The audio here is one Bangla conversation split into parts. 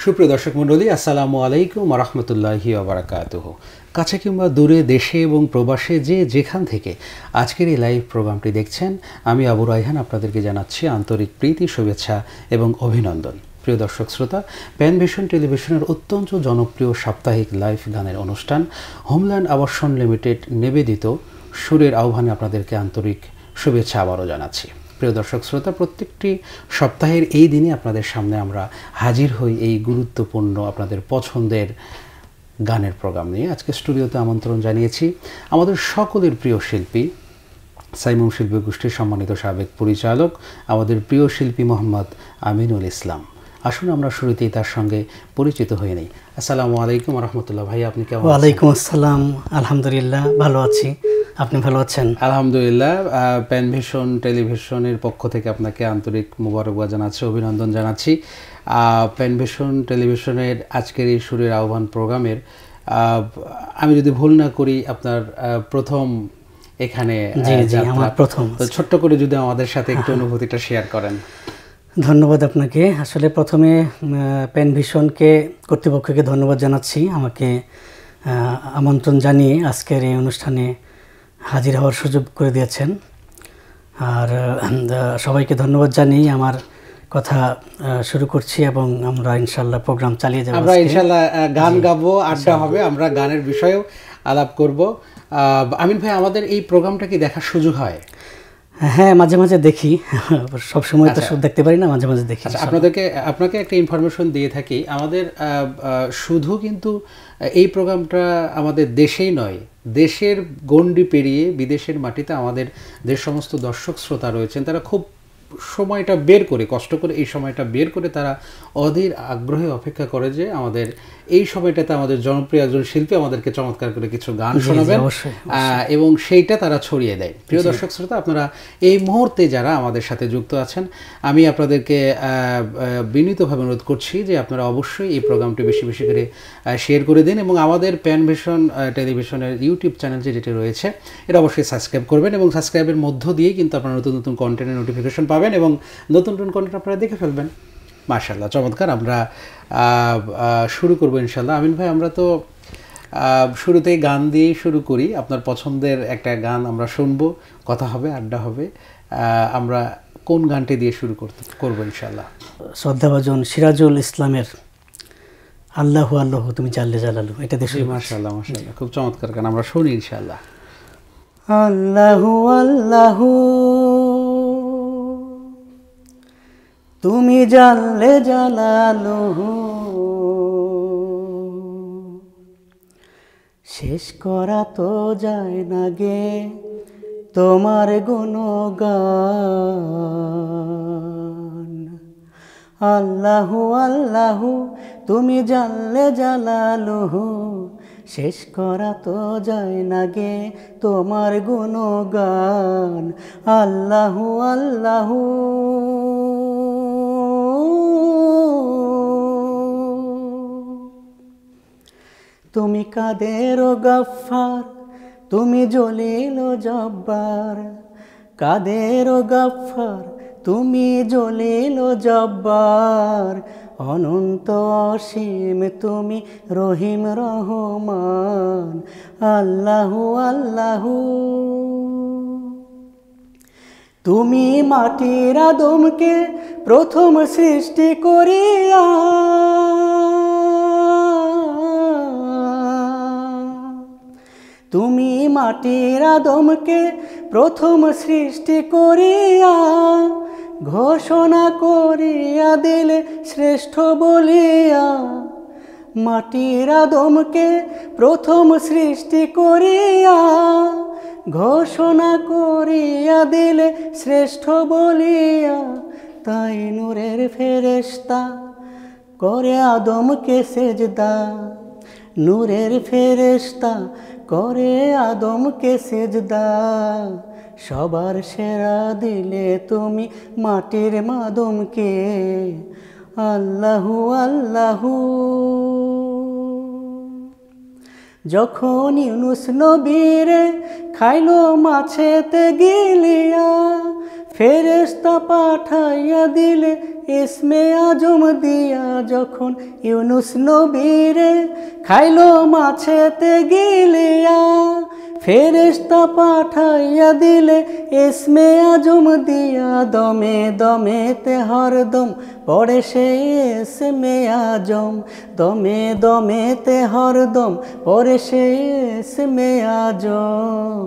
সুপ্রিয় দর্শক মণ্ডলী, আসসালামু আলাইকুম ওয়া রাহমাতুল্লাহি ওয়া বারাকাতুহু। কাছে কিংবা দূরে, দেশে এবং প্রবাসে যে যেখান থেকে আজকের এই লাইভ প্রোগ্রামটি দেখছেন, আমি আবু রায়হান আপনাদেরকে জানাচ্ছি আন্তরিক প্রীতি, শুভেচ্ছা এবং অভিনন্দন। প্রিয় দর্শক শ্রোতা, প্যানভিশন টেলিভিশনের অত্যন্ত জনপ্রিয় সাপ্তাহিক লাইভ গানের অনুষ্ঠান হোমল্যান্ড আবাসন লিমিটেড নিবেদিত সুরের আহ্বানে আপনাদেরকে আন্তরিক শুভেচ্ছা আবারও জানাচ্ছি। প্রিয় দর্শক শ্রোতা, প্রত্যেকটি সপ্তাহের এই দিনে আপনাদের সামনে আমরা হাজির হই এই গুরুত্বপূর্ণ আপনাদের পছন্দের গানের প্রোগ্রাম নিয়ে। আজকে স্টুডিওতে আমন্ত্রণ জানিয়েছি আমাদের সকলের প্রিয় শিল্পী, সাইমুম শিল্পী গোষ্ঠীর সম্মানিত সাবেক পরিচালক, আমাদের প্রিয় শিল্পী মোহাম্মদ আমিনুল ইসলাম। আসুন আমরা শুরুতেই তার সঙ্গে পরিচিত হয়ে নেই। আসসালামু আলাইকুম ওয়া রাহমাতুল্লাহ। ভাই, আপনি কেমন আছেন? ওয়ালাইকুম আসসালাম, আলহামদুলিল্লাহ ভালো আছি। আপনি ভালো আছেন? আলহামদুলিল্লাহ। প্যানভিশন টেলিভিশনের পক্ষ থেকে আপনাকে আন্তরিক মোবারকবাদ জানাচ্ছি, অভিনন্দন জানাচ্ছি। প্যানভিশন টেলিভিশনের আজকের এই সুরের আহ্বান প্রোগ্রামের আমি যদি ভুল না করি আপনার প্রথম এখানে আমার প্রথম। তো ছোট্ট করে যদি আমাদের সাথে একটু অনুভূতিটা শেয়ার করেন। ধন্যবাদ আপনাকে। আসলে প্রথমে প্যানভিশনকে কর্তৃপক্ষকে ধন্যবাদ জানাচ্ছি আমাকে আমন্ত্রণ জানিয়ে আজকের এই অনুষ্ঠানে হাজির হওয়ার সুযোগ করে দিয়েছেন। আর সবাইকে ধন্যবাদ জানিয়ে আমার কথা শুরু করছি এবং আমরা ইনশাল্লাহ প্রোগ্রাম চালিয়ে যাব। আমরা ইনশাল্লাহ গান গাবো, আড্ডা হবে, আমরা গানের বিষয়েও আলাপ করব। আমিন ভাই, আমাদের এই প্রোগ্রামটা কি দেখার সুযোগ হয়? হ্যাঁ, মাঝে মাঝে দেখি, সব সময় তো দেখতে পারি না, মাঝে মাঝে দেখি। আপনাকে একটা ইনফরমেশন দিয়ে থাকি। আমাদের শুধু কিন্তু এই প্রোগ্রামটা আমাদের দেশেই নয়, দেশের গণ্ডি পেরিয়ে বিদেশের মাটিতে আমাদের যে সমস্ত দর্শক শ্রোতা রয়েছেন তারা খুব সময়টা বের করে, কষ্ট করে এই সময়টা বের করে তারা অধীর আগ্রহে অপেক্ষা করে যে আমাদের এই সময়টাতে আমাদের জনপ্রিয় একজন শিল্পী আমাদেরকে চমৎকার করে কিছু গান শোনাবেন এবং সেইটা তারা ছড়িয়ে দেয়। প্রিয় দর্শক শ্রোতা, আপনারা এই মুহূর্তে যারা আমাদের সাথে যুক্ত আছেন, আমি আপনাদেরকে বিনীতভাবে অনুরোধ করছি যে আপনারা অবশ্যই এই প্রোগ্রামটি বেশি বেশি করে শেয়ার করে দিন এবং আমাদের প্যানভিশন টেলিভিশনের ইউটিউব চ্যানেল যেটি রয়েছে এটা অবশ্যই সাবস্ক্রাইব করবেন এবং সাবস্ক্রাইবের মধ্য দিয়েই কিন্তু আপনারা নতুন নতুন কন্টেন্টের নোটিফিকেশন পাবেন এবং নতুন নতুন কন্টেন্ট আপনারা দেখে ফেলবেন। মাশাআল্লাহ, চমৎকার। আমরা শুরু করবো ইনশাআল্লাহ। আমিন ভাই, আমরা তো শুরুতেই গান দিয়েই শুরু করি। আপনার পছন্দের একটা গান আমরা শুনবো, কথা হবে, আড্ডা হবে। আমরা কোন গানটি দিয়ে শুরু করবো ইনশাআল্লাহ? শ্রদ্ধাভাজন সিরাজুল ইসলামের আল্লাহু আল্লাহু তুমি জাল্লে জালালু, এটা দিয়ে শুরু। মাশাআল্লাহ মাশাআল্লাহ, খুব চমৎকার গান, আমরা শুনি ইনশাআল্লাহ। আল্লাহু আল্লাহু তুমি জাল্লে জালালুহু, শেষ করা তো যায় না গে তোমার গুণগান। আল্লাহু আল্লাহু তুমি জাল্লে জালালুহু, শেষ করা তো যায় না গে তোমার গুণগান। আল্লাহু আল্লাহু তুমি কাদের গফফার, তুমি জলিল জব্বার। কাদের গফফার, তুমি জলিল জব্বার। অনন্ত অসীম তুমি রহিম রহমান। আল্লাহু আল্লাহু তুমি মাটির আদমকে প্রথম সৃষ্টি করিয়া, তুমি মাটির আদমকে প্রথম সৃষ্টি করিয়া, ঘোষণা করিয়া দিলে শ্রেষ্ঠ বলিয়া। মাটির আদমকে প্রথম সৃষ্টি করিয়া, ঘোষণা করিয়া দিলে শ্রেষ্ঠ বলিয়া। তাই নূরের ফেরেশতা করে আদমকে সেজদা, নূরের ফেরেশতা করে আদমকে সেজদা। সবার সেরা দিলে তুমি মাটির মাদমকে। আল্লাহু আল্লাহু যখন ইউনুস নবীরে খাইলো মাছেতে গিলিয়া, ফেরেশতা পাঠাইয়া দিলে ইসমে আজম দিয়া, যখন ইউনুস নবীরে খাইলো মাছেতে গিলিয়া। ফেরেশতা পাঠাইয়া দিলে ইসমে আজম দিয়া, দমে দমেতে হরদম পড়ে সে ইসমে আজম, দমে দমেতে হরদম পড়ে সে ইসমে আজম।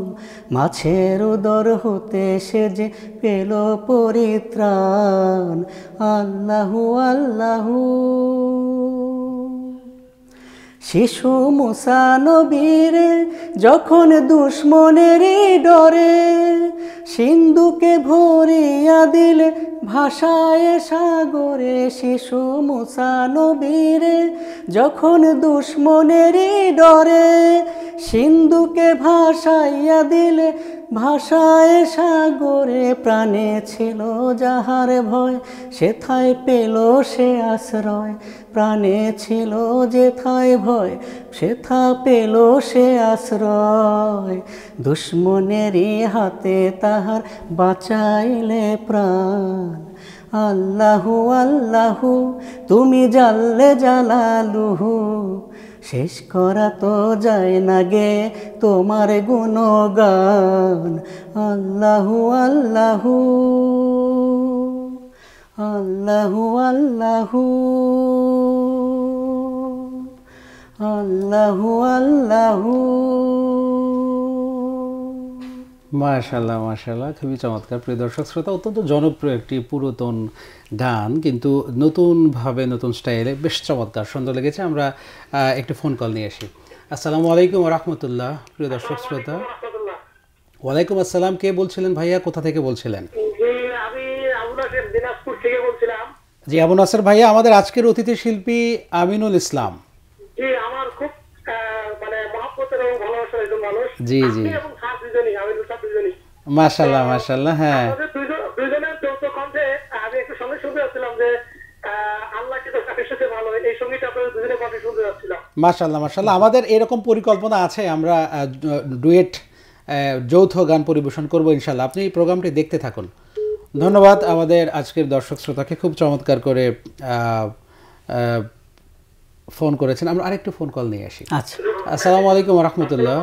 মাছের উদর হতে সে যে পেল পরিত্রাণ, আল্লাহু আল্লাহু। শিশু মুসা নবীরে যখন দুশ্মনেরই ডরে সিন্ধুকে ভরিয়া দিলে ভাষায় সাগরে। শিশু মুসা নবীরে যখন দুশ্মনেরই ডরে সিন্ধুকে ভাসাইয়া দিলে ভাষায় সাগরে। প্রাণে ছিল যাহার ভয় সেথায় পেল সে আশ্রয়, প্রাণে ছিল যেথায় ভয় সেথা পেল সে আশ্রয়। দুশ্মনেরই হাতে তাহার বাঁচাইলে প্রাণ, আল্লাহু আল্লাহু তুমি জাল্লে জালালুহু। শেষ করা তো যায় না গে তোমার গুণগান, আল্লাহু আল্লাহু আল্লাহু আল্লাহু আল্লাহু আল্লাহু। মাশাআল্লাহ মাশাআল্লাহ, খুবই চমৎকার। প্রিয় দর্শক শ্রোতা, অত্যন্ত জনপ্রিয় একটি পুরাতন গান, কিন্তু নতুনভাবে নতুন স্টাইলে বেশ চমৎকার, সুন্দর লেগেছে। আমরা একটু ফোন কল নিয়ে আসি। আসসালামু আলাইকুম ওয়া রাহমাতুল্লাহ। প্রিয় দর্শক শ্রোতা, ওয়ালাইকুম আসসালাম। কে বলছিলেন ভাইয়া, কোথা থেকে বলছিলেন? আমি আবু নাসের দিনাজপুর থেকে বলছিলাম। জি আবু নাসের ভাইয়া, আমাদের আজকের অতিথি শিল্পী আমিনুল ইসলাম। জি, আমার খুব মানে মহব্বতের এবং ভালোবাসার একজন মানুষ। জি জি, এবং স্যার দুজনই, আমিনুল স্যার দুজনই। মাশাআল্লাহ মাশাআল্লাহ। হ্যাঁ, আমাদের দুজনের যৌথ কণ্ঠে আমি একটু সঙ্গে শুনতে যাচ্ছিলাম যে আল্লাহ কি তো কাকের সাথে ভালো, এই সঙ্গীতটা আপনাদের দুজনের কণ্ঠে শুনতে যাচ্ছিলাম। মাশাআল্লাহ মাশাআল্লাহ। আমাদের এরকম পরিকল্পনা আছে, আমরা ডুয়েট যৌথ গান পরিবেশন করব ইনশাআল্লাহ। আপনি এই প্রোগ্রামটি দেখতে থাকুন। ধন্যবাদ আমাদের আজকের দর্শক শ্রোতাকে, খুব চমৎকার করে ফোন করেছেন। আমরা আরেকটু ফোন কল নিয়ে আসি। আচ্ছা, আসসালামু আলাইকুম ওয়া রাহমাতুল্লাহ।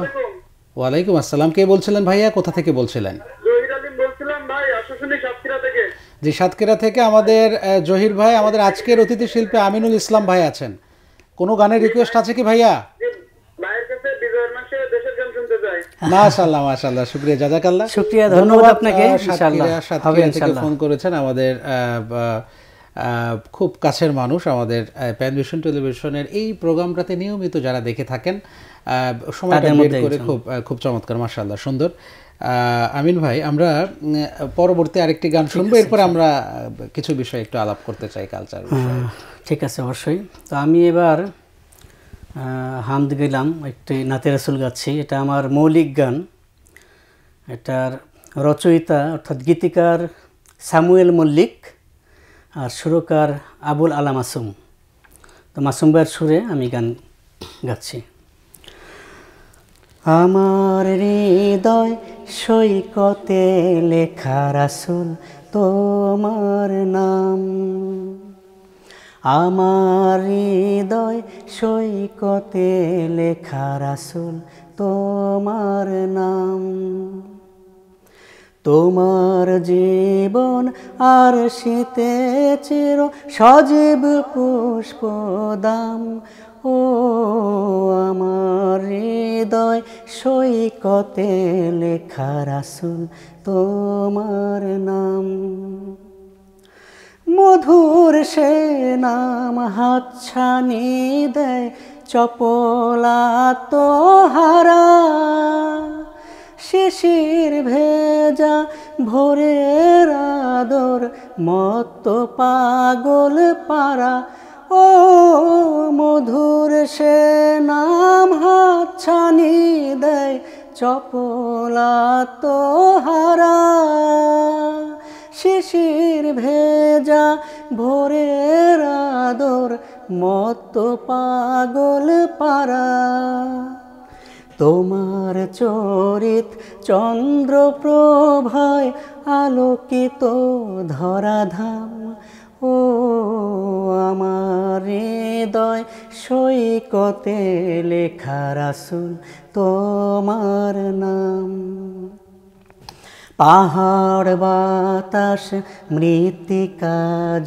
ওয়ালাইকুম আসসালাম। কে বলছিলেন ভাইয়া, কোথা থেকে বলছিলেন? জহির আলীম বলছিলাম ভাই, আশুশুনি সাতক্ষীরা থেকে। জি, সাতক্ষীরা থেকে আমাদের জহির ভাই, আমাদের আজকের অতিথি শিল্পী আমিনুল ইসলাম ভাই আছেন। কোনো গানের রিকোয়েস্ট আছে কি ভাইয়া? ভাইয়ের কাছে বিজয়ের মাসে দেশের গান শুনতে চাই। মাশাআল্লাহ মাশাআল্লাহ, শুকরিয়া, জাযাকাল্লাহ। শুকরিয়া, ধন্যবাদ আপনাকে। ইনশাআল্লাহ হবে সাতক্ষীরা থেকে ইনশাআল্লাহ। ফোন করেছেন আমাদের খুব কাছের মানুষ, আমাদের প্যান ভিশন টেলিভিশনের এই প্রোগ্রামটাতে নিয়মিত যারা দেখে থাকেন, সময়টা বের করে খুব চমৎকার, মাশাআল্লাহ, সুন্দর। আমিন ভাই, আমরা পরবর্তী আরেকটি গান শুনবো, এরপর আমরা কিছু বিষয় একটু আলাপ করতে চাই, কালচার বিষয়ে। ঠিক আছে, অবশ্যই। তো আমি এবার হামদ গেলাম, একটি নাতে রাসূল গাচ্ছি। এটা আমার মৌলিক গান। এটার রচয়িতা অর্থাৎ গীতিকার সামুয়েল মল্লিক, আর সুরকার আবুল আলা মাসুম। তো মাসুম ভাইয়ের সুরে আমি গান গাচ্ছি। আমার হৃদয় সৈকতে লেখা রাসূল তোমার নাম, আমার হৃদয় সৈকতে লেখা রাসূল তোমার নাম। তোমার জীবন আর শীতে চির সজীব পুষ্পদাম, ও আমার হৃদয় সৈকতে লেখা রাসূল তোমার নাম। মধুর সে নাম হাতছানি দেয় চপলা তোহারা, শিশির ভেজা ভোরের আদর মত্ত পাগল পারা। ও মধুর সে নাম হাতছানি দেয় চপলা তোহারা, শিশির ভেজা ভোরের আদর মত্ত পাগল পারা। তোমার চরিত চন্দ্র প্রভায় আলোকিত ধরাধাম। ও আমার হৃদয় সৈকতে লেখা রাসূল তোমার নাম। পাহাড় বাতাস মৃত্তিকা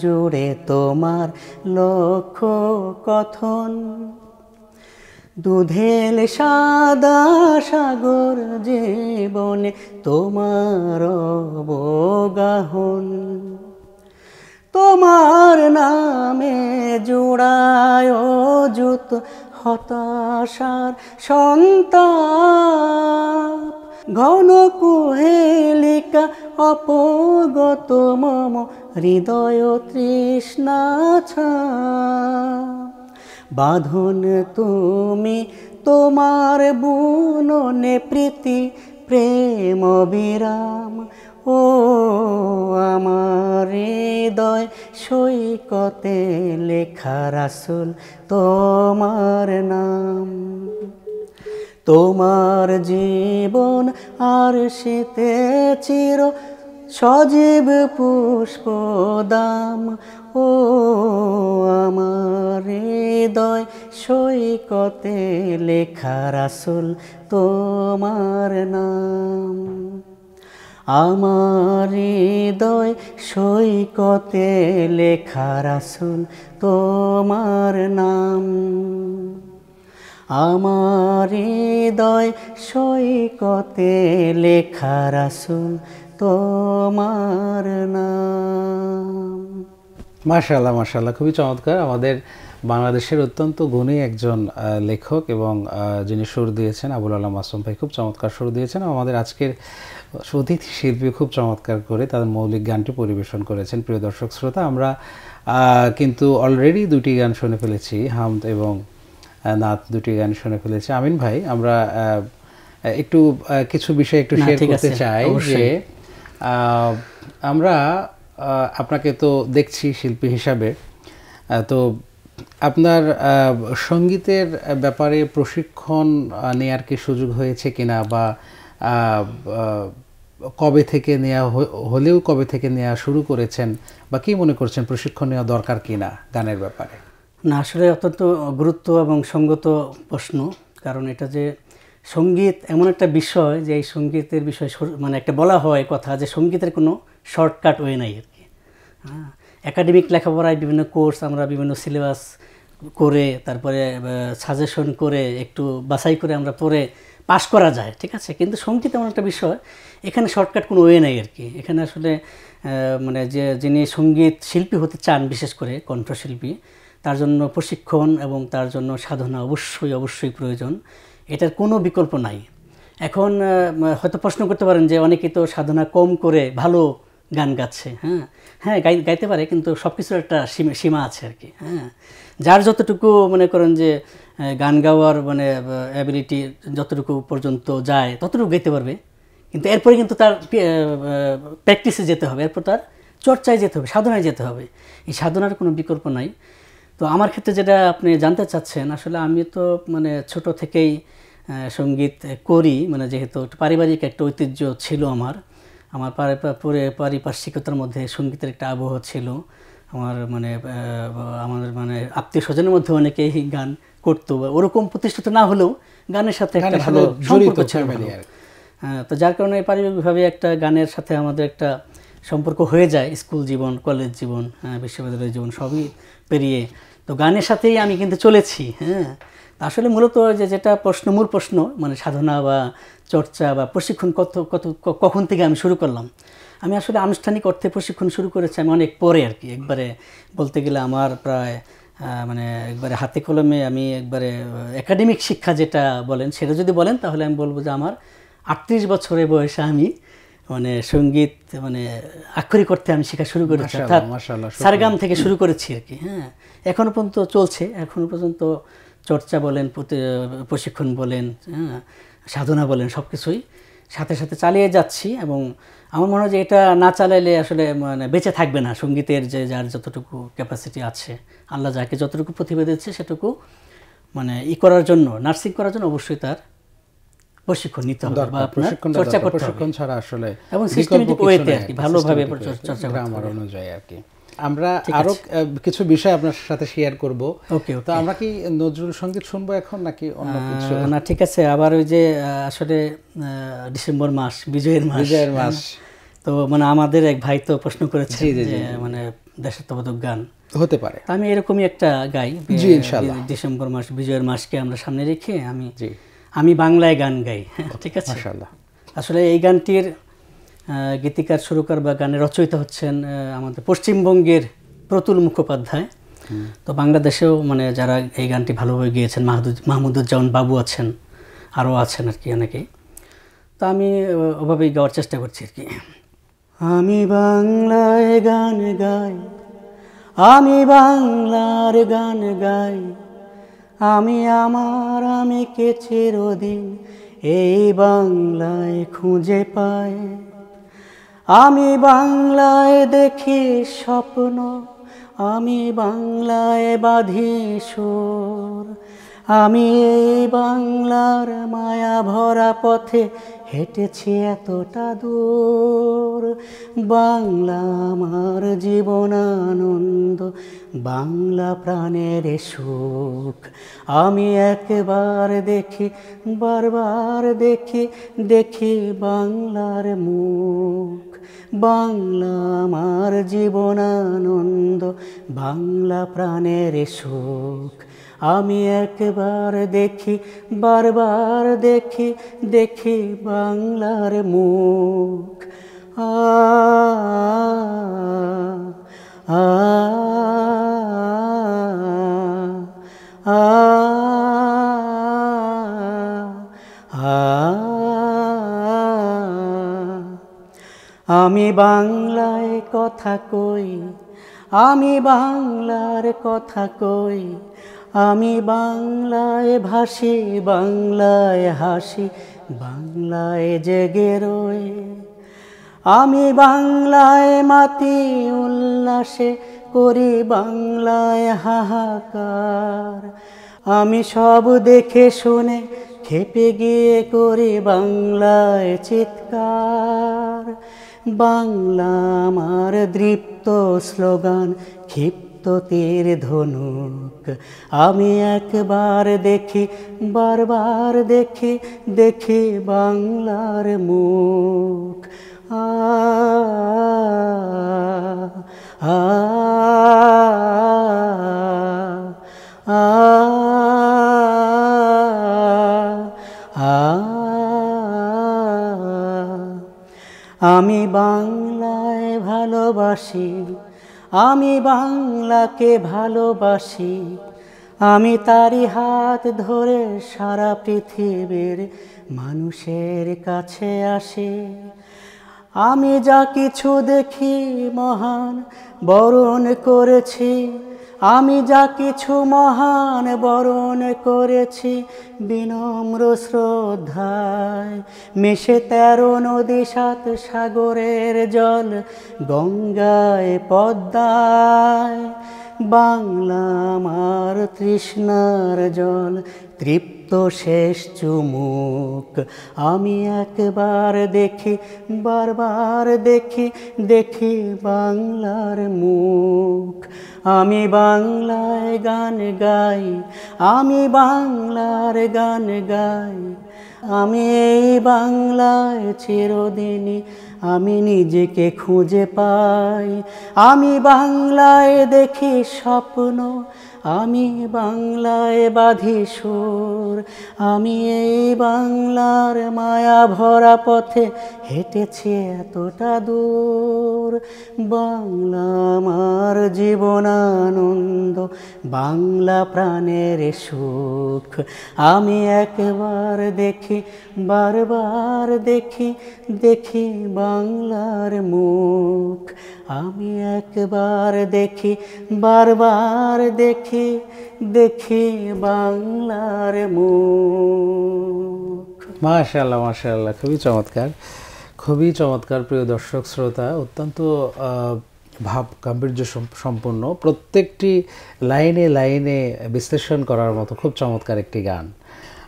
জুড়ে তোমার লক্ষ কথন। দুধেল সাদা সাগর জীবনে তোমার অবগাহন। তোমার নামে জোড়ায় যুত হতাশার সন্তাপ। ঘন কুহেলিকা অপগত মম হৃদয় তৃষ্ণা ছাপ। বাঁধন তুমি তোমার বুননে প্রীতি প্রেম বিরাম। ও আমার হৃদয় সৈকতে লেখা রাসূল তোমার নাম। তোমার জীবন আর শীতে চির সজীব পুষ্পদাম। ও আমার হৃদয় সৈকতে লেখা রাসূল তোমার নাম। আমার হৃদয় সৈকতে লেখা রাসূল তোমার নাম। আমার হৃদয় সৈকতে লেখা রাসূল তোমার নাম। মাশাআল্লাহ, মাশাআল্লাহ, খুবই চমৎকার। আমাদের বাংলাদেশের অত্যন্ত গুণী একজন লেখক এবং যিনি সুর দিয়েছেন আবুল আলম মাসুম ভাই খুব চমৎকার সুর দিয়েছেন। আমাদের আজকের অতিথি শিল্পী খুব চমৎকার করে তাদের মৌলিক গানটি পরিবেশন করেছেন। প্রিয় দর্শক শ্রোতা, আমরা কিন্তু অলরেডি দুটি গান শুনে ফেলেছি, হামদ এবং নাত দুটি গান শুনে ফেলেছি। আমিন ভাই, আমরা একটু কিছু বিষয় একটু শেয়ার করতে চাই যে আমরা আপনাকে তো দেখছি শিল্পী হিসাবে, তো আপনার সঙ্গীতের ব্যাপারে প্রশিক্ষণ নেওয়ার কি সুযোগ হয়েছে কিনা, বা কবে থেকে নেওয়া হলেও কবে থেকে নেওয়া শুরু করেছেন, বা কি মনে করছেন প্রশিক্ষণ নেওয়া দরকার কিনা গানের ব্যাপারে? না, আসলে অত্যন্ত গুরুত্ব এবং সঙ্গত প্রশ্ন। কারণ এটা যে সঙ্গীত এমন একটা বিষয় যে এই সঙ্গীতের বিষয় মানে একটা বলা হয় কথা যে সঙ্গীতের কোনো শর্টকাট ওয়ে নাই আর কি। হ্যাঁ, একাডেমিক লেখাপড়ায় বিভিন্ন কোর্স আমরা বিভিন্ন সিলেবাস করে তারপরে সাজেশন করে একটু বাছাই করে আমরা পরে পাস করা যায়, ঠিক আছে। কিন্তু সঙ্গীত এমন একটা বিষয়, এখানে শর্টকাট কোনো ওয়ে নাই আর কি। এখানে আসলে মানে যিনি সঙ্গীত শিল্পী হতে চান, বিশেষ করে কণ্ঠশিল্পী, তার জন্য প্রশিক্ষণ এবং তার জন্য সাধনা অবশ্যই প্রয়োজন। এটার কোনো বিকল্প নাই। এখন হয়তো প্রশ্ন করতে পারেন যে অনেকেই তো সাধনা কম করে ভালো গান গাচ্ছে। হ্যাঁ, গাইতে পারে, কিন্তু সব কিছুর একটা সীমা আছে আর কি। হ্যাঁ, যার যতটুকু মনে করেন যে গান গাওয়ার মানে অ্যাবিলিটি যতটুকু পর্যন্ত যায় ততটুকু গাইতে পারবে, কিন্তু এরপরে কিন্তু তার প্র্যাকটিসে যেতে হবে, এরপর তার চর্চায় যেতে হবে, সাধনায় যেতে হবে। এই সাধনার কোনো বিকল্প নাই। তো আমার ক্ষেত্রে যেটা আপনি জানতে চাচ্ছেন, আসলে আমি তো মানে ছোট থেকেই সঙ্গীত করি, মানে যেহেতু পারিবারিক একটা ঐতিহ্য ছিল আমার পারিপার্শ্বিকতার মধ্যে সঙ্গীতের একটা আবহ ছিল। আমাদের আত্মীয় স্বজনের মধ্যে অনেকেই গান করতো, ওরকম প্রতিষ্ঠিত না হলেও গানের সাথে একটা ভালো সম্পর্ক ছিল। তো যার কারণে পারিবারিকভাবে একটা গানের সাথে আমাদের একটা সম্পর্ক হয়ে যায়। স্কুল জীবন, কলেজ জীবন, বিশ্ববিদ্যালয় জীবন সবই পেরিয়ে তো গানের সাথেই আমি কিন্তু চলেছি। হ্যাঁ, আসলে মূলত যেটা মূল প্রশ্ন মানে সাধনা বা চর্চা বা প্রশিক্ষণ কখন থেকে আমি শুরু করলাম, আমি আসলে আনুষ্ঠানিক অর্থে প্রশিক্ষণ শুরু করেছি আমি অনেক পরে আর কি। একবারে বলতে গেলে আমার প্রায় মানে একবারে হাতে কলমে আমি একবারে একাডেমিক শিক্ষা যেটা বলেন সেটা যদি বলেন তাহলে আমি বলবো যে আমার 38 বছরের বয়সে আমি মানে সঙ্গীত মানে আক্ষরিক অর্থে আমি শেখা শুরু করেছি, অর্থাৎ সারগাম থেকে শুরু করেছি আর কি। হ্যাঁ, এখনও পর্যন্ত চলছে, এখনও পর্যন্ত চর্চা বলেন, প্রশিক্ষণ বলেন, হ্যাঁ, সাধনা বলেন, সব কিছুই সাথে সাথে চালিয়ে যাচ্ছি। এবং আমার মনে হয় যে এটা না চালাইলে আসলে মানে বেঁচে থাকবে না সঙ্গীতের যে যার যতটুকু ক্যাপাসিটি আছে, আল্লাহ যাকে যতটুকু প্রতিভা দিচ্ছে সেটুকু মানে করার জন্য, নার্সিং করার জন্য অবশ্যই তার প্রশিক্ষণ নিতে হবে বা দরকার, আপনার প্রশিক্ষণটা চর্চা দরকার। করতে হবে প্রশিক্ষণ ছাড়া আসলে এবং বিকল্প সিস্টেমেটিক কিছু ওয়েতে নেই আর কি, আর কি, ভালোভাবে systematic way, চর্চা করতে গ্রামার হবে। অনুযায়ী আর কি। আমরা আরো কিছু বিষয় আপনার সাথে শেয়ার করব। ওকে তো আমরা কি নজরুল সঙ্গীত শুনবো এখন নাকি অন্য কিছু? না ঠিক আছে, আবার ওই যে আসলে ডিসেম্বর মাস, বিজয়ের মাস, তো মানে আমাদের এক ভাই তো প্রশ্ন করেছে যে মানে দেশাত্মবোধক গান হতে পারে, আমি এরকমই একটা গাই। জি ইনশাআল্লাহ। ডিসেম্বর মাস, বিজয়ের মাসকে আমরা সামনে রেখে আমি বাংলায় গান গাই, ঠিক আছে? মাশাআল্লাহ। আসলে এই গানটির গীতিকার, সুরকার বা গানের রচয়িতা হচ্ছেন আমাদের পশ্চিমবঙ্গের প্রতুল মুখোপাধ্যায়। তো বাংলাদেশেও মানে যারা এই গানটি ভালোভাবে গিয়েছেন, মাহমুদুজ্জামান বাবু আছেন, আরও আছেন আর কি অনেকেই। তো আমি ওভাবেই গাওয়ার চেষ্টা করছি আর কি। আমি বাংলায় গান গাই, আমি বাংলার গান গাই, আমি আমার আমিকে চিরদিন এই বাংলায় খুঁজে পাই। আমি বাংলায় দেখি স্বপ্ন, আমি বাংলায় বাঁধি সুর, আমি এই বাংলার মায়া ভরা পথে হেঁটেছি এতটা দূর। বাংলা আমার জীবন আনন্দ, বাংলা প্রাণের সুখ। আমি একবার দেখি, বারবার দেখি, দেখি বাংলার মুখ। বাংলা আমার জীবন আনন্দ, বাংলা প্রাণের সুখ। আমি একবার দেখি, বারবার দেখি, দেখি বাংলার মুখ। আ আ আ আমি বাংলায় কথা কই, আমি বাংলার কথা কই, আমি বাংলায় ভাসি, বাংলায় হাসি, বাংলায় জেগে রই। আমি বাংলায় মাতি উল্লাসে করি, বাংলায় হাহাকার। আমি সব দেখে শুনে খেপে গিয়ে করি বাংলায় চিৎকার। বাংলা আমার দৃপ্ত স্লোগান, ক্ষিপ্ত তীর ধনুক। আমি একবার দেখি, বারবার দেখি, দেখি বাংলার মুখ। আ আ আ আমি বাংলায় ভালোবাসি, আমি বাংলাকে ভালোবাসি, আমি তারই হাত ধরে সারা পৃথিবীর মানুষের কাছে আসি। আমি যা কিছু দেখি মহান বরণ করেছি, আমি যা কিছু মহান বরণ করেছি বিনম্র শ্রদ্ধায়। মিশে 13 নদী 7 সাগরের জল, গঙ্গায় পদ্মায়। বাংলা আমার তৃষ্ণার জল, তৃপ্ত শেষ চুমুক। আমি একবার দেখি, বারবার দেখি, দেখি বাংলার মুখ। আমি বাংলায় গান গাই, আমি বাংলার গান গাই, আমি এই বাংলায় চিরদিনই আমি নিজেকে খুঁজে পাই। আমি বাংলায় দেখি স্বপ্ন, আমি বাংলায় বাঁধি সুর, আমি এই বাংলার মায়া ভরা পথে হেঁটেছি এতটা দূর। বাংলা আমার জীবন আনন্দ, বাংলা প্রাণের সুখ। আমি একবার দেখি, বারবার দেখি, দেখি বাংলার মুখ। আমি একবার দেখি, বারবার দেখি, দেখি বাংলার মুখ। মাশাআল্লাহ, মাশাআল্লাহ, খুবই চমৎকার, খুবই চমৎকার। প্রিয় দর্শক শ্রোতা, অত্যন্ত ভাব গাম্ভীর্য সম্পন্ন, প্রত্যেকটি লাইনে লাইনে বিশ্লেষণ করার মতো খুব চমৎকার একটি গান।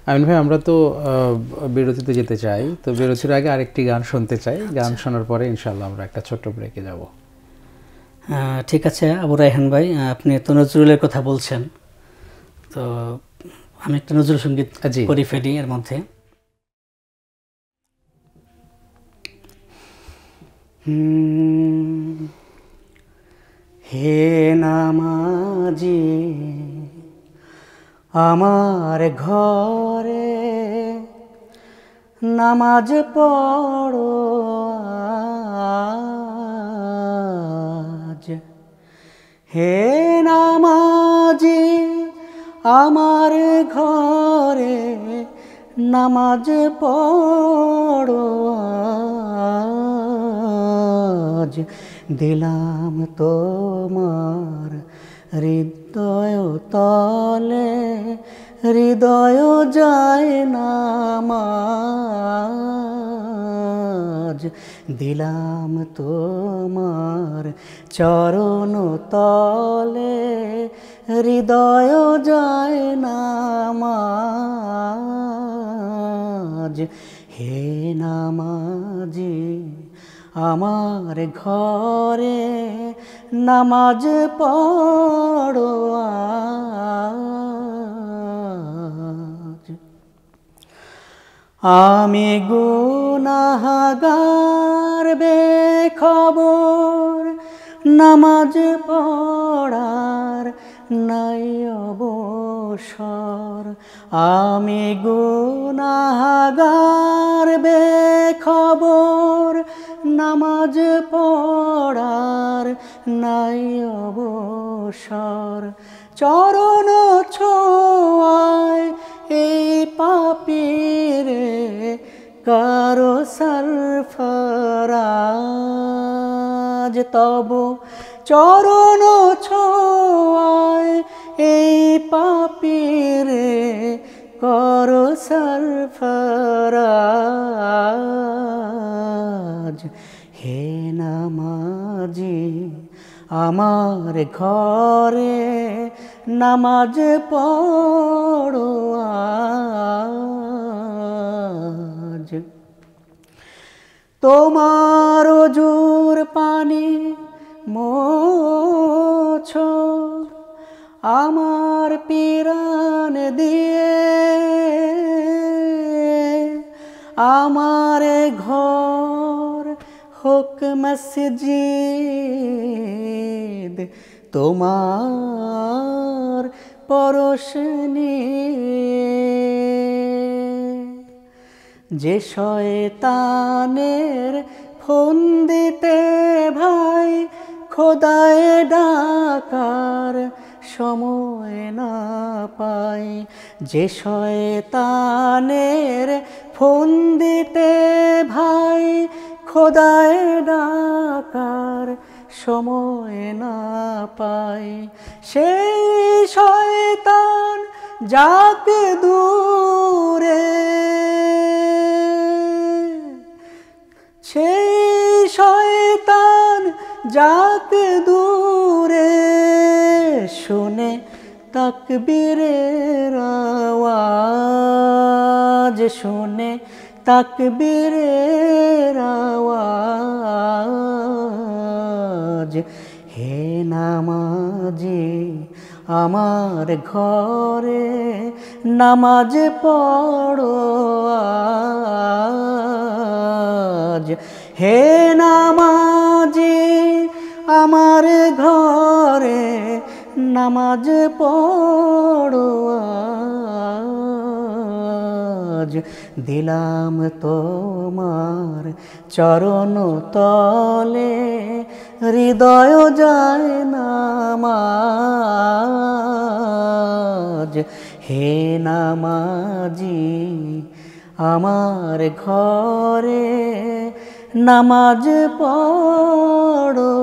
আমিন ভাই, আমরা তো বিরতিতে যেতে চাই, তো বিরতির আগে আরেকটি গান শুনতে চাই। গান শোনার পরে ইনশাআল্লাহ আমরা একটা ছোট্ট ব্রেকে যাব। ঠিক আছে আবু রায়হান ভাই, আপনি তো নজরুলের কথা বলছেন, তো আমি একটা নজরুল সঙ্গীত করে ফেলি এর মধ্যে। হে নামাজি আমার ঘরে নামাজ পড়ো আজ, হে নামাজি আমার ঘরে নামাজ পড়ো আজ, দিলাম তোমার হৃদয় তলে হৃদয় যায় নামাজ, দিলাম তোমার চরণ তলে হৃদয় যায় নামাজ, হে নামাজি আমার ঘরে নামাজ পড়ো আজ। আমি গুনাহগার বেখবর, নামাজ পড়ার নাই অবসর, আমি গুনাহগার বেখবর, নামাজ পড়ার নাই অবসর, চরণ ছোঁয়ায় এই পাপীরে কারো সরফরাজ, তব চরণ ছোঁয়ায় এই পাপীরে করো সরফরাজ, হে নামাজি আমার ঘরে নামাজ পড়ো আজ। তোমার ওজুর পানি মোছো আমার পিরান দিয়ে, আমার ঘর হোক মসজিদ তোমার পরশ নিয়ে, যে শয়তানের ফন্দিতে ভাই খোদায় ডাকার সময় না পাই, যে শয়তানের ফন্দিতে ভাই খোদায় ডাকার সময় না পাই, সেই শয়তান যাক দূরে, সেই শয়তান যাক দূরে, শুনে তাকবীরের আওয়াজ, শুনে তাকবীরের আওয়াজ, হে নামাজি আমার ঘরে নামাজ পড়ো আজ, হে নামাজি আমার ঘরে নামাজ পড়ো আজ, দিলাম তোমার চরণ তলে হৃদয় যায় নামাজ, হে নামাজি আমার ঘরে নামাজ পড়ো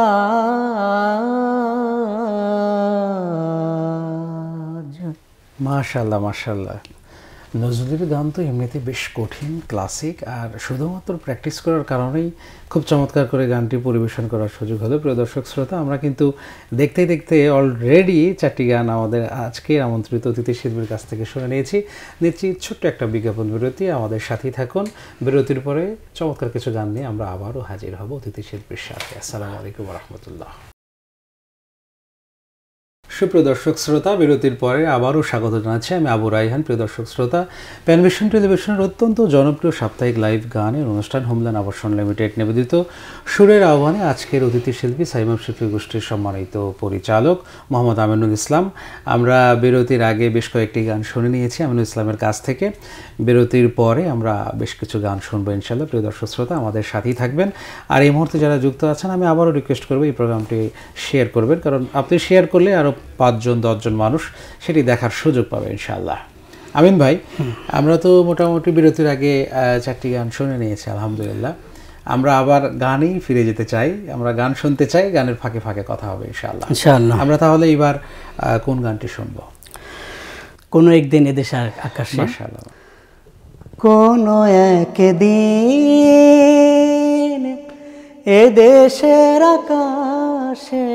আজ। মাশাআল্লাহ মাশাআল্লাহ, নজরুলের গান তো এমনিতে বেশ কঠিন, ক্লাসিক, আর শুধুমাত্র প্র্যাকটিস করার কারণেই খুব চমৎকার করে গানটি পরিবেশন করার সুযোগ হলো। প্রিয় দর্শক শ্রোতা, আমরা কিন্তু দেখতে দেখতে অলরেডি 4টি গান আমাদের আজকের আমন্ত্রিত অতিথি শিল্পীর কাছ থেকে শুনে নিচ্ছি ছোট্ট একটা বিজ্ঞাপন বিরতি। আমাদের সাথেই থাকুন। বিরতির পরে চমৎকার কিছু গান নিয়ে আমরা আবারও হাজির হব অতিথি শিল্পীর সাথে। আসসালামু আলাইকুম ওয়া রাহমাতুল্লাহ। সুপ্রিয় দর্শক শ্রোতা, বিরতির পরে আবারও স্বাগত জানাচ্ছি আমি আবু রাইহান। প্রিয় দর্শক শ্রোতা, প্যানভিশন টেলিভিশনের অত্যন্ত জনপ্রিয় সাপ্তাহিক লাইভ গানের অনুষ্ঠান হোমল্যান্ড আবাসন লিমিটেড নিবেদিত সুরের আহ্বানে আজকের অতিথি শিল্পী সাইমাম শিল্পী গোষ্ঠীর সম্মানিত পরিচালক মোহাম্মদ আমিনুল ইসলাম। আমরা বিরতির আগে বেশ কয়েকটি গান শুনে নিয়েছি আমিনুল ইসলামের কাছ থেকে। বিরতির পরে আমরা বেশ কিছু গান শুনবো ইনশাল্লাহ। প্রিয় দর্শক শ্রোতা, আমাদের সাথেই থাকবেন। আর এই মুহূর্তে যারা যুক্ত আছেন, আমি আবারও রিকোয়েস্ট করবো এই প্রোগ্রামটি শেয়ার করবেন, কারণ আপনি শেয়ার করলে আরও 5-10 মানুষ সেটি দেখার সুযোগ পাবে ইনশাআল্লাহ। আমিন ভাই, আমরা তো মোটামুটি বিরতির আগে 4টি গান শুনে নিয়েছি আলহামদুলিল্লাহ। আমরা আবার গানেই ফিরে যেতে চাই, আমরা গান শুনতে চাই, গানের ফাঁকে ফাঁকে কথা হবে ইনশাআল্লাহ। আমরা তাহলে এবার কোন গানটি শুনবো? কোনো একদিন এদেশের আকাশে। মাশাআল্লাহ। কোনো একদিন এদেশের আকাশে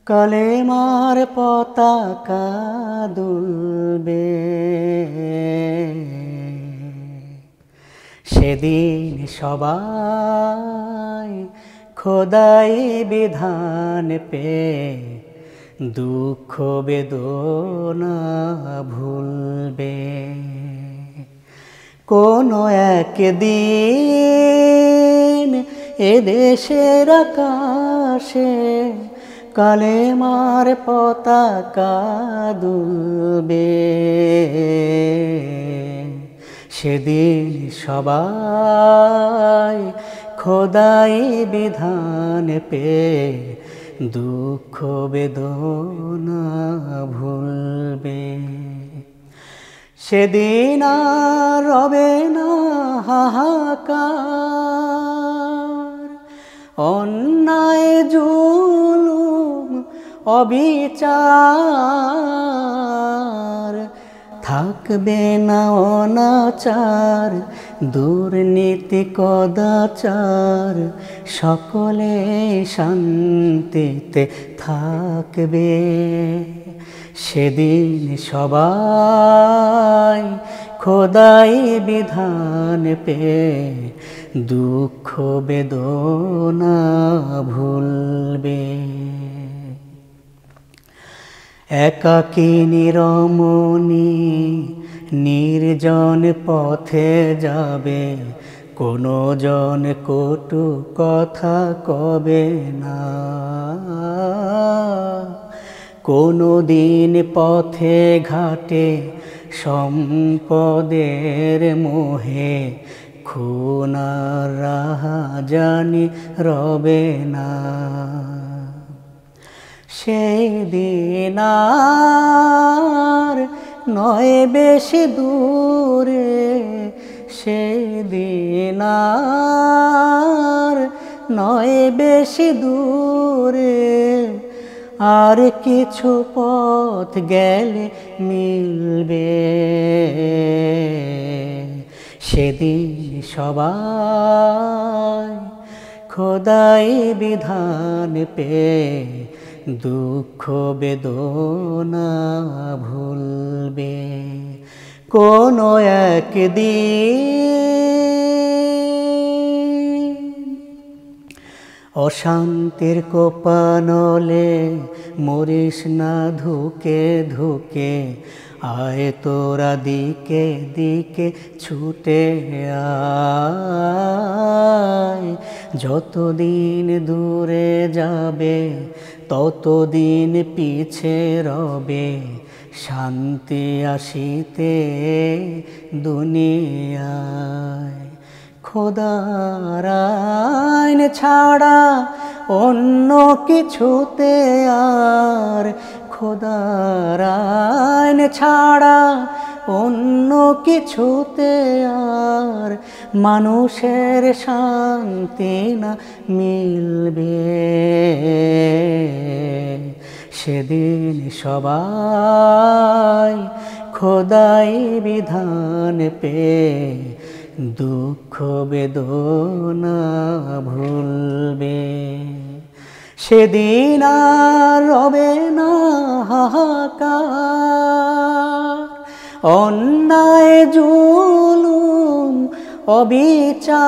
কালেমার পতাকা দুলবে, সেদিন সবাই খোদাই বিধান পে দুঃখ বেদনা ভুলবে। কোনো একদিন এদেশের আকাশে কালেমার পতাকা দুলবে, সেদিন সবাই খোদাই বিধান পে দুঃখ বেদনা ভুলবে। সেদিন আর রবে না হাহাকার, অন্যায় জুলুম অবিচার, থাকবে না অনাচার দুর্নীতি কদাচার, সকলে শান্তিতে থাকবে। সেদিন সবাই খোদাই বিধান পে দুঃখ বেদনা ভুলবে। একাকিনী রমণী নির্জন পথে যাবে, কোনো জন কটু কথা কবে না। কোনো দিন পথে ঘাটে সম্পদের মোহে খুন আর রাহাজানি রবে না। সেদিন আর নয় বেশি দূরে, সেদিন আর নয় বেশি দূরে, আর কিছু পথ গেলে মিলবে। সেদিন সবাই খোদাই বিধান পে দুঃখ বেদনা ভুলবে। কোনো একদিন অশান্তির কোপানলে মরিস না ধুকে ধুকে, আয় তোরা দিকে দিকে ছুটে আয়। যতদিন দূরে যাবে ততদিন পিছে রবে, শান্তি আসিতে দুনিয়ায়। খোদার আইন ছাড়া অন্য কিছুতে আর, খোদার আইন ছাড়া অন্য কিছুতে আর মানুষের শান্তি না মিলবে। সেদিন সবাই খোদাই বিধান পে দুঃখ বেদনা ভুলবে। সেদিন আর রবে না হাহাকার, অন্যায় জুলুম অবিচার,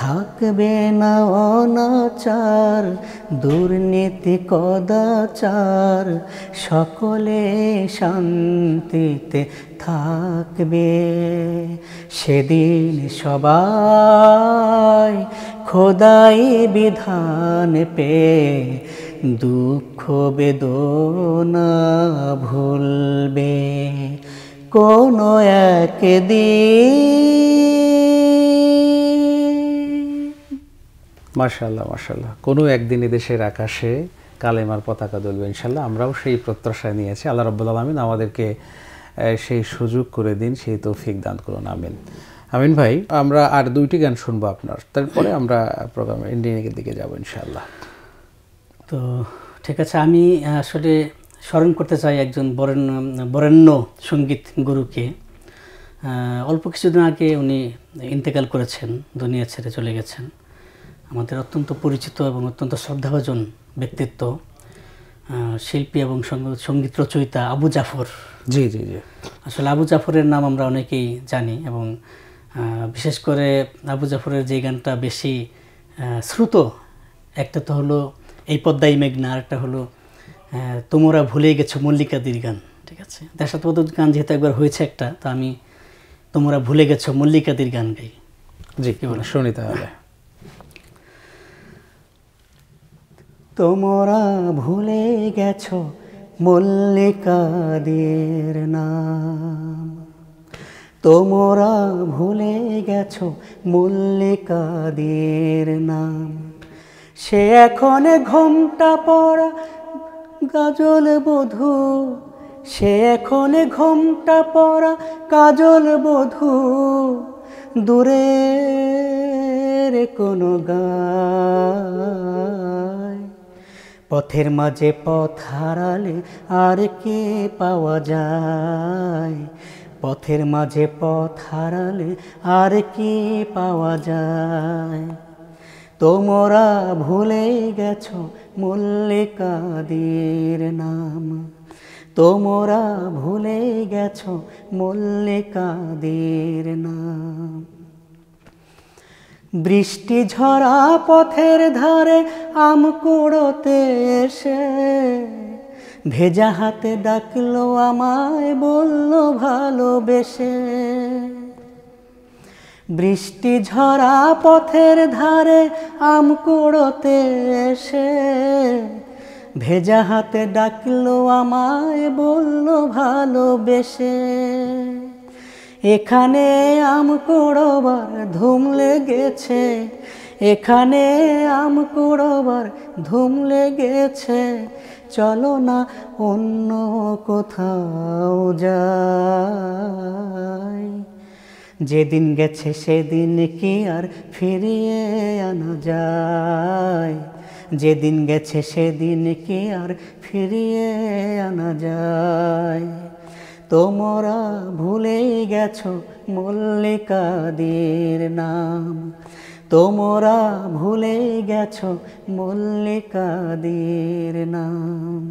থাকবে না অনাচার দুর্নীতি কদাচার, সকলে শান্তিতে থাকবে। সেদিন সবাই খোদাই বিধান পে দুঃখ বেদনা ভুলবে। কোনো একদিন, মাশাআল্লাহ মাশাআল্লাহ, কোনো একদিন দেশের আকাশে কালেমার পতাকা দুলবে ইনশাআল্লাহ। আমরাও সেই প্রত্যাশায় নিয়েছি। আল্লাহ রাব্বুল আলামিন আমাদেরকে সেই সুযোগ করে দিন, সেই তৌফিক দান করুন, আমিন। আমিন ভাই, আমরা আর দুইটি গান শুনবো আপনার, তারপরে আমরা প্রোগ্রামে এন্ডিংয়ের দিকে যাব ইনশাআল্লাহ। তো ঠিক আছে, আমি আসলে স্মরণ করতে চাই একজন বরেণ্য সঙ্গীত গুরুকে। অল্প কিছুদিন আগে উনি ইন্তেকাল করেছেন, দুনিয়া ছেড়ে চলে গেছেন। আমাদের অত্যন্ত পরিচিত এবং অত্যন্ত শ্রদ্ধাভাজন ব্যক্তিত্ব, শিল্পী এবং সঙ্গীত রচয়িতা আবু জাফর। জি জি জি, আসলে আবু জাফরের নাম আমরা অনেকেই জানি, এবং বিশেষ করে আবু জাফরের যে গানটা বেশি শ্রুত, একটা তো হলো এই পদ্মাই মেঘনা, আর একটা হলো তোমরা ভুলে গেছো মল্লিকাদির গান। ঠিক আছে, দেশাত্মবোধক গান যেহেতু একবার হয়েছে একটা, তো আমি তোমরা ভুলে গেছো মল্লিকাদির গান গাই। জি, কি বলে শুনি তাহলে। তোমরা ভুলে গেছো মল্লিকাদের নাম, তোমরা ভুলে গেছো মল্লিকাদের নাম। সে এখন ঘোমটা পরা কাজল বধূ, সে এখন ঘোমটা পরা কাজল বধূ, দূরের কোনো গায়। পথের মাঝে পথ হারালে আর কে পাওয়া যায়, পথের মাঝে পথ হারালে আর কি পাওয়া যায়। তোমরা ভুলে গেছো মল্লিকাদের নাম, তোমরা ভুলে গেছো মল্লিকাদের নাম। বৃষ্টি ঝরা পথের ধারে আম কুড়োতে এসে ভেজা হাতে ডাকলো আমায়, বললো ভালোবেসে। বৃষ্টি ঝরা পথের ধারে আম কুড়োতে এসে ভেজা হাতে ডাকলো আমায়, বললো ভালোবেসে। এখানে আম কুড়োবার ধুম লেগেছে, এখানে আম কুড়োবার ধুম লেগেছে, চলো না অন্য কোথাও যাই। যেদিন গেছে সেদিন কি আর ফিরিয়ে আনা যায়, যেদিন গেছে সেদিন কি আর ফিরিয়ে আনা যায়। তোমরা ভুলে গেছো মল্লিকাদের নাম, তোমরা ভুলে গেছো মল্লিকাদের নাম।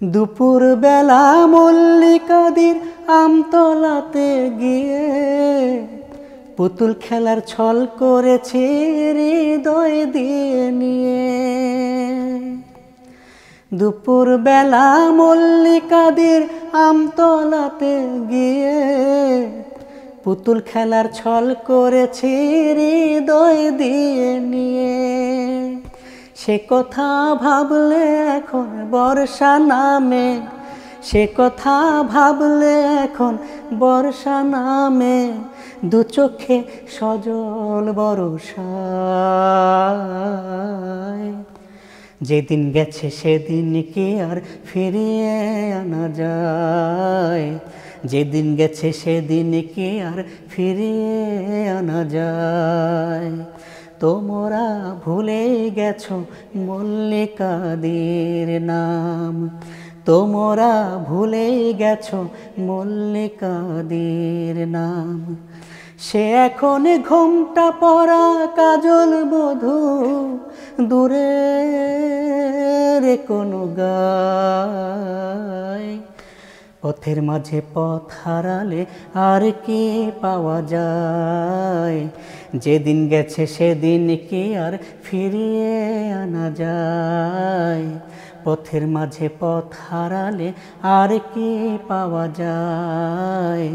দুপুর বেলা মল্লিকাদের আমতলাতে গিয়ে পুতুল খেলার ছল করেছে হৃদয় দিয়ে নিয়ে। দুপুর বেলা মল্লিকাদের আমতলাতে গিয়ে পুতুল খেলার ছল করেছে হৃদয় দিয়ে নিয়ে। সে কথা ভাবলে এখন বর্ষা নামে, সে কথা ভাবলে এখন বর্ষা নামে, দু চোখে সজল বরষায়। যেদিন গেছে সেদিন কি আর ফিরিয়ে আনা যায়, যেদিন গেছে সেদিন কি আর ফিরিয়ে আনা যায়। তোমরা ভুলে গেছো মল্লিকাদের নাম, তোমরা ভুলে গেছো মল্লিকাদের নাম। সে এখন ঘোমটা পরা কাজল বধূ, দূরের কোনো গায়। পথের মাঝে পথ হারালে আর কি পাওয়া যায়, যেদিন গেছে সেদিন কি আর ফিরিয়ে আনা যায়। পথের মাঝে পথ হারালে আর কি পাওয়া যায়,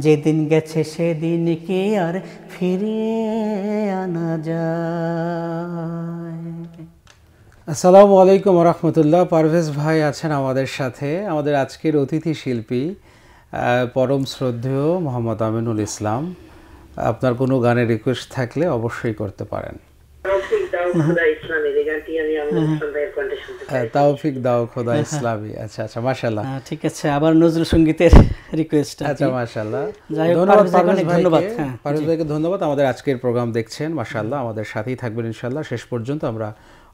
যেদিন গেছে সেদিন কি আর ফিরিয়ে আনা যায়। আসসালামু আলাইকুম রহমতুল্লাহ। পারভেজ ভাই আছেন আমাদের সাথে, আমাদের আজকের অতিথি শিল্পী পরম শ্রদ্ধেয় মোহাম্মদ আমিনুল ইসলাম। আপনার কোনো গানের রিকোয়েস্ট থাকলে অবশ্যই করতে পারেন। তাওফিক দাও খোদা ইসলামী। আচ্ছা আচ্ছা, মাশাআল্লাহ। ঠিক আছে, আবার নজরুল সঙ্গীতের রিকোয়েস্ট। আচ্ছা, মাশাআল্লাহ, ধন্যবাদ পারভেজ ভাইকে ধন্যবাদ। আমাদের আজকের প্রোগ্রাম দেখছেন, মাশাআল্লাহ, আমাদের সাথেই থাকবেন ইনশাআল্লাহ। শেষ পর্যন্ত আমরা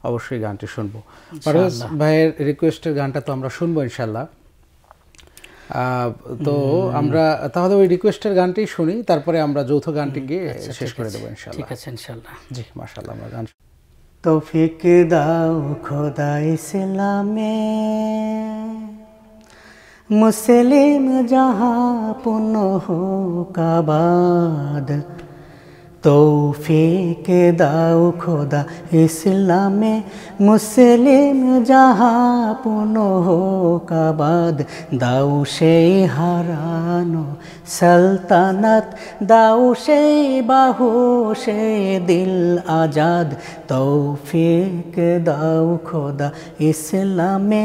অবশ্যই গানটি শুনবো। পারভেজ ভাইয়ের রিকোয়েস্টের গানটা তো আমরা শুনবো ইনশাআল্লাহ। তো আমরা তাহলে ওই রিকোয়েস্টের গানটি শুনি, তারপরে আমরা যৌথ গানটি গিয়ে শেষ করে দেবো ইনশাআল্লাহ। ঠিক আছে, ইনশাআল্লাহ। জি, মাশাআল্লাহ, আমরা গান। তৌফিক দাও খোদা ইসলামে, মুসলিম জাহাঁ পূর্ণ হোক আবাদ। তৌফিক দাও খোদা ইসলামে, মুসলিম জাহাঁ পূর্ণ হোক আবাদ। দাও সেই হারানো সালতানাত, দাও সেই বাহু সেই দিল আজাদ। তৌফিক দাও খোদা ইসলামে,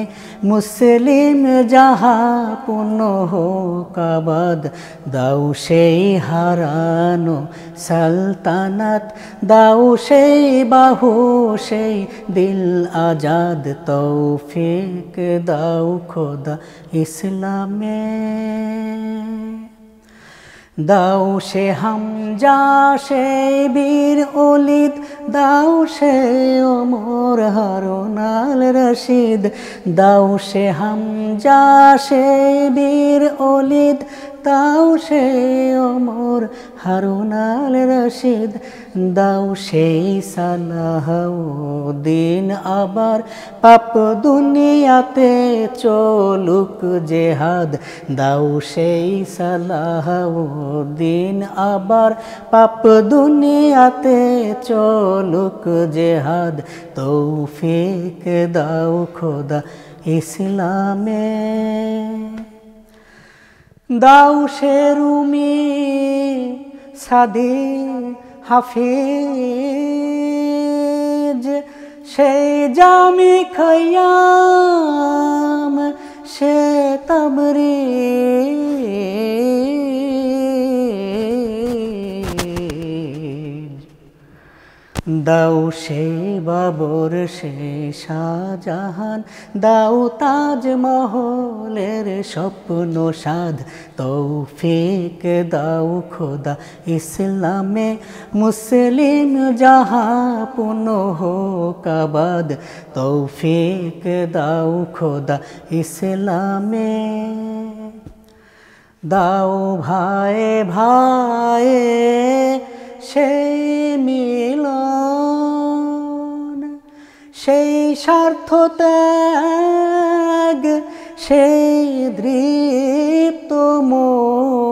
মুসলিম জাহাঁ পূর্ণ হোক আবাদ। দাও সেই হারানো সালতানাত, দাও সেই বাহু সেই দিল আজাদ। তৌফিক দাও খোদা ইসলামে, দাও সে হামজা সেই বীর ওলিদ, দাও সে ওমর হারুন আল রশিদ। দাও সে হামজা সেই বীর ওলিদ, দাও সে ওমর হারুন আল রশিদ। দাও সেই সালাহউদ্দিন আবার, পাপ দুনিয়াতে চলুক জেহাদ। দাও সেই সালাহউদ্দিন আবার, পাপ দুনিয়াতে চলুক জেহাদ। তৌফিক দাও খোদা ইসলামে, দাও সে রুমি সাদি হাফিজ, সেই জামি খয়াম সে তাবরিজ। দাও সে বাবর সে শাহজাহান, দাও তাজমহলের স্বপ্ন সাধ। তৌফিক দাও খোদা ইসলামে, মুসলিম জাহাঁ পূর্ণ হোক আবাদ। তৌফিক দাও খোদা ইসলামে, দাও ভাই ভাই সেই মিলন, সেই স্বার্থ ত্যাগ, সেই দৃপ্ত মন।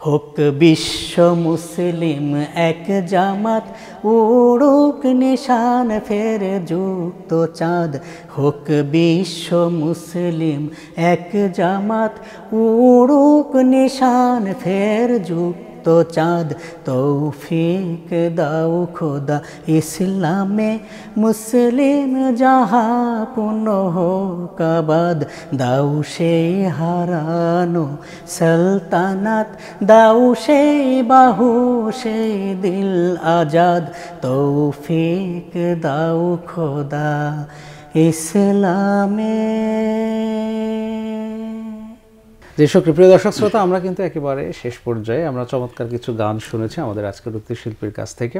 হোক বিশ্ব মুসলিম এক জামাত, উড়ুক নিশান ফের যুক্ত চাঁদ। হোক বিশ্ব মুসলিম এক জামাত, উড়ুক নিশান ফের যুক্ত চাঁদ। তৌফিক দাও খোদা ইসলামে, মুসলিম জাহাঁ পূর্ণ হোক আবাদ। দাও সেই হারানো সালতানাত, দাও সেই বাহু সেই দিল আজাদ। তৌফিক দাও খোদা ইসলামে। যে সুপ্রিয় দর্শক শ্রোতা, আমরা কিন্তু একেবারে শেষ পর্যায়ে আমরা চমৎকার কিছু গান শুনেছি আমাদের আজকের অতিথি শিল্পীর কাছ থেকে।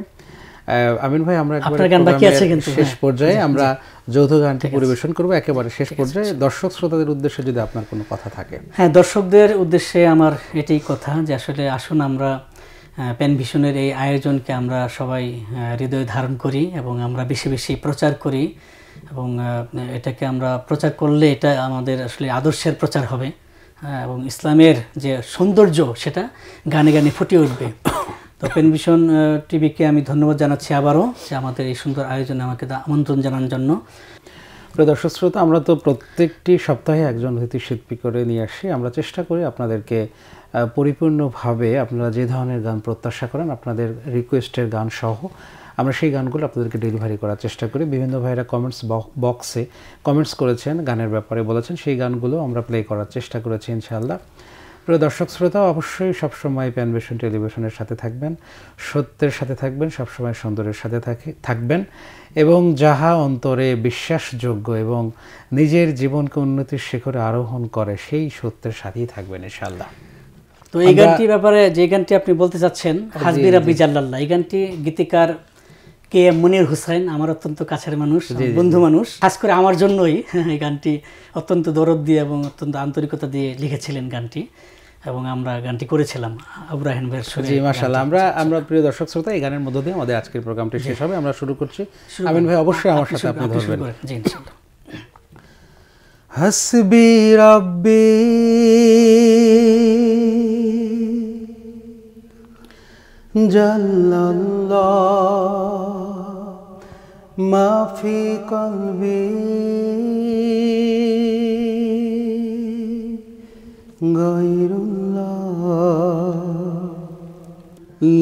আমিন ভাই, আমরা আপনার গান বাকি আছে কিন্তু শেষ পর্যায়ে আমরা যৌথ গানটি পরিবেশন করব একেবারে শেষ পর্যায়ে। দর্শক শ্রোতাদের উদ্দেশ্যে যদি আপনার কোনো কথা থাকে। হ্যাঁ, দর্শকদের উদ্দেশ্যে আমার এটাই কথা যে আসলে আসুন আমরা পেন ভিশনের এই আয়োজনকে আমরা সবাই হৃদয়ে ধারণ করি এবং আমরা বেশি বেশি প্রচার করি এবং এটাকে আমরা প্রচার করলে এটা আমাদের আসলে আদর্শের প্রচার হবে এবং ইসলামের যে সৌন্দর্য সেটা গানে গানে ফুটে উঠবে। তো পেন ভিশন টিভিকে আমি ধন্যবাদ জানাচ্ছি আবারও যে আমাদের এই সুন্দর আয়োজনে আমাকে আমন্ত্রণ জানানোর জন্য। প্রিয় দর্শক শ্রোতা, আমরা তো প্রত্যেকটি সপ্তাহে একজন অতিথি শিল্পী করে নিয়ে আসি। আমরা চেষ্টা করি আপনাদেরকে পরিপূর্ণভাবে আপনারা যে ধরনের গান প্রত্যাশা করেন আপনাদের রিকোয়েস্টের গান সহ আমরা সেই গানগুলো আপনাদেরকে ডেলিভারি করার চেষ্টা করি। বিভিন্ন ভাইরা কমেন্টস বক্সে কমেন্টস করেছেন, গানের ব্যাপারে বলেছেন, সেই গানগুলো আমরা প্লে করার চেষ্টা করেছি ইনশাআল্লাহ। প্রিয় দর্শক শ্রোতা, অবশ্যই সবসময় পেন ভিশন টেলিভিশনের সাথে থাকবেন, সত্যের সাথে থাকবেন, সবসময় সুন্দরের সাথে থাকবেন এবং যাহা অন্তরে বিশ্বাসযোগ্য এবং নিজের জীবনকে উন্নতির শিখরে আরোহণ করে সেই সত্যের সাথেই থাকবেন ইনশাআল্লাহ। তো এই গানটির ব্যাপারে যে গানটি আপনি বলতে চাচ্ছেন, হাসবি রাব্বি জাল্লাল্লাহ, এই গানটি গীতিকার কে এম মনির হুসাইন, আমার অত্যন্ত কাছের মানুষ, বন্ধু মানুষ। খাস করে আমার জন্যই এই গানটি অত্যন্ত দরদ দিয়ে এবং অত্যন্ত আন্তরিকতা দিয়ে লিখেছিলেন গানটি এবং আমরা গানটি করেছিলাম আব্রাহিম ভাইয়ের সুরে। জি, মাশাআল্লাহ। আমরা প্রিয় দর্শক শ্রোতা, এই গানের মধ্য দিয়ে আমাদের আজকের প্রোগ্রামটি শেষ হবে। আমরা শুরু করছি। আমিন ভাই, অবশ্যই আমার সাথে আপনি ধরবেন। জি, ইনশাআল্লাহ। হাসবি রাব্বি জাল্লাল্লাহ মা ফি কলবি গায়রুল্লাহ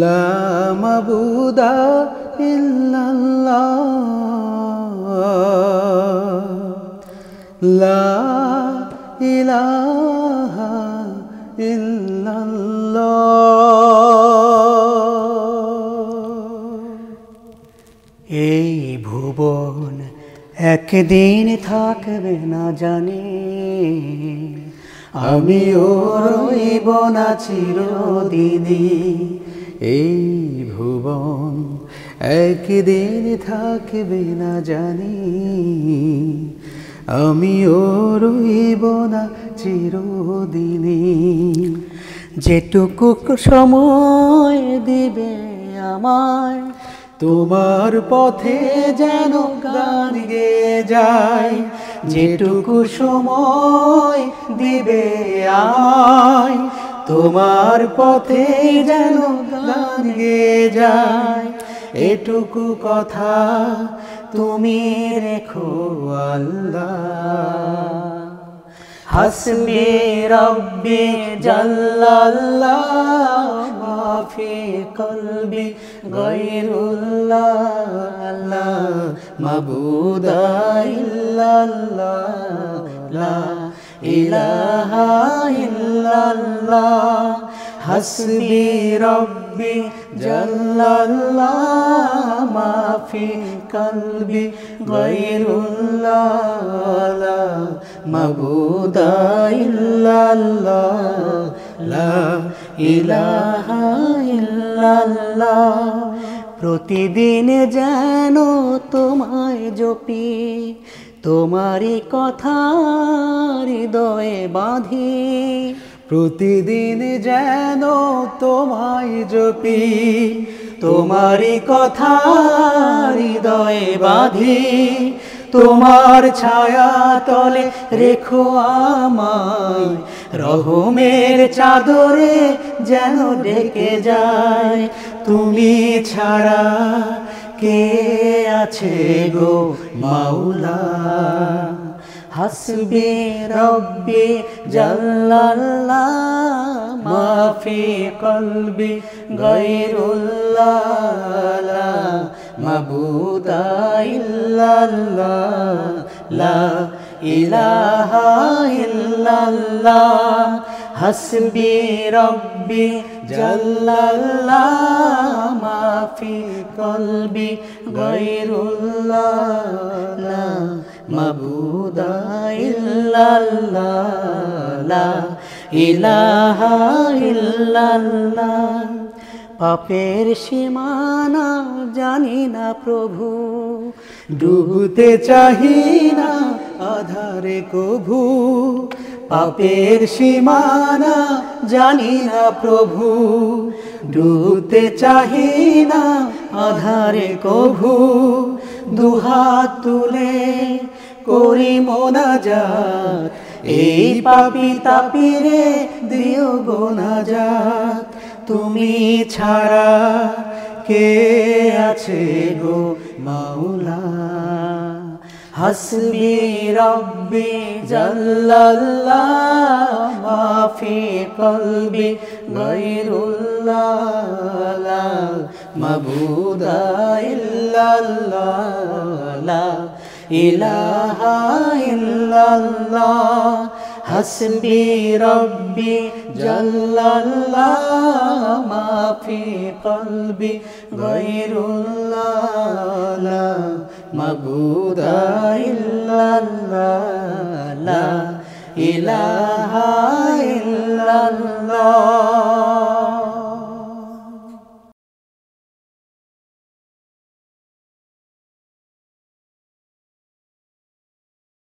লা মাবুদা ইল্লাল্লাহ লা ইলাহা ইল্লাল্লাহ। এই ভুবন একদিন থাকবে না জানি, আমিও রইব না চিরদিনই। এই ভুবন একদিন থাকবে না জানি, আমিও রইব না চিরদিনই। যেটুকু সময় দিবে আমায় তোমার পথে যেন গান গেয়ে যায়, যেটুকু সময় দিবে আমায় তোমার পথে যেন গান গেয়ে যায়, এটুকু কথা তুমি রেখো আল্লাহ। হাসবি রাব্বি জাল্লাল্লাহ মা ফি কলবি গায়রুল্লাহ লা মাবুদা ইল্লাল্লাহ লা ইলাহা ইল্লাল্লাহ। হাসবি রাব্বি জাল্লাল্লাহ মা ফি কলবি গায়রুল্লাহ লা মাবুদা ইল্লাল্লাহ লা ইলাহা ইল্লাল্লাহ। প্রতিদিন যেন তোমায় জপি, তোমারই কথা হৃদয়ে বাঁধি, প্রতিদিন যেন তোমায় জপি, তোমারই কথা হৃদয়ে বাঁধি, তোমার ছায়া তলে রেখো আমায়, রহমের চাদরে যেন ঢেকে যায়, তুমি ছাড়া কে আছে গো মাওলা। হাসবি রাব্বি জাল্লাল্লাহ মা ফি কলবি গায়রুল্লাহ লা মাবুদা ইল্লাল্লাহ লা ইলাহা ইল্লাল্লাহ। হাসবি রাব্বি জাল্লাল্লাহ মা ফি কলবি গায়রুল্লাহ লা মাবুদা ইল্লাল্লাহ লা ইলাহা ইল্লাল্লাহ। পাপের সীমানা জানি না প্রভু, ডুবতে চাহি না আধারে কভু। পাপের সীমানা জানি না প্রভু, ডুবতে চাহি না আধারে কভু। দুহাত তুলে করি মোনাজাত, এই পাপী তাপিরে দিও গো নাজাত। তুমি ছাড়া কে আছে গো মাওলা, হাসবি রব্বি জাল্লাল্লাহ, মাফি কলবি গায়রুল্লাহ, লা মাবুদা ইল্লাল্লাহ, লা ইলাহা ইল্লাল্লাহ। হাসবি রব্বি জাল্লাল্লাহ, মাফি কলবি গায়রুল্লাহ, লা মাবুদা ইল্লাল্লাহ, লা ইলাহা ইল্লাল্লাহ।